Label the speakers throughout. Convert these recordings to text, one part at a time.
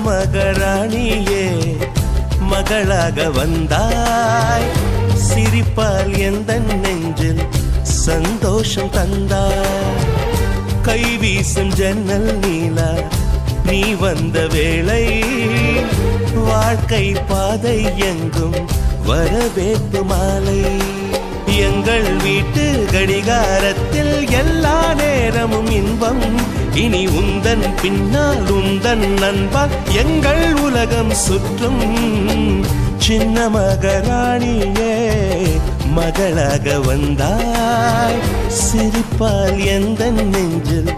Speaker 1: மகராணியே மகளாக வந்தாய், சிரிப்பால் எந்த நெஞ்சில் சந்தோஷம் தந்தாய். கைவீசும் ஜன்னல் நீலா நீ வந்த வேளை, வாழ்க்கை பாதை எங்கும் வரவேற்பு மாலை. எங்கள் வீட்டு கடிகாரத்தில் எல்லா நேரமும் இன்பம், இனி உந்தன் பின்னால் உந்தன் நண்பால் எங்கள் உலகம் சுற்றும். சின்ன மகராணியே மகளாக வந்தாய், சிரிப்பால் எந்த நெஞ்சில்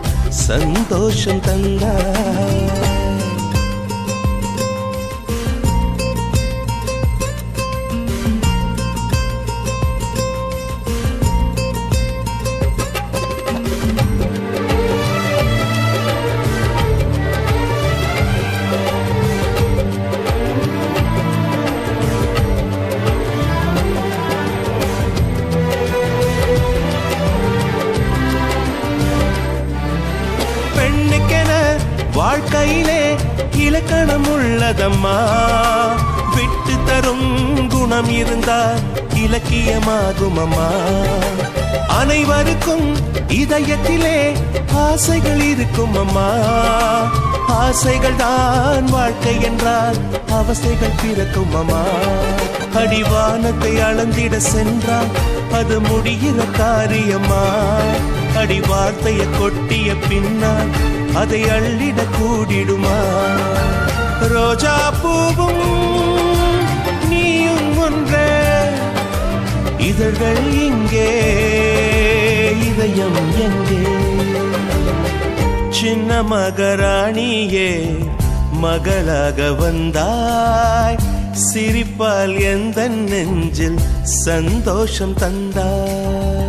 Speaker 1: சந்தோஷம் தந்தாய். வாழ்க்கையிலே இலக்கணம் உள்ளதம்மா, விட்டு தரும் குணம் இருந்தால் இலக்கியமாகும் அம்மா. அனைவருக்கும் இதயத்திலே ஆசைகள் இருக்கும் அம்மா, ஆசைகள் தான் வாழ்க்கை என்றால் அவசைகள் பிறக்கும் அம்மா. அடிவானத்தை அளந்திட சென்றால் அது முடிகிற காரியம்மா, அடி வார்த்தையை கொட்டிய பின்னால் அதை அள்ளிட கூடிடுமா. ரோஜா பூவும் நீயும் ஒன்றே, இதழ்கள் இங்கே இதயம் எங்கே. சின்ன மகராணியே மகளாக வந்தாய், சிரிப்பால் எந்த நெஞ்சில் சந்தோஷம் தந்தாய்.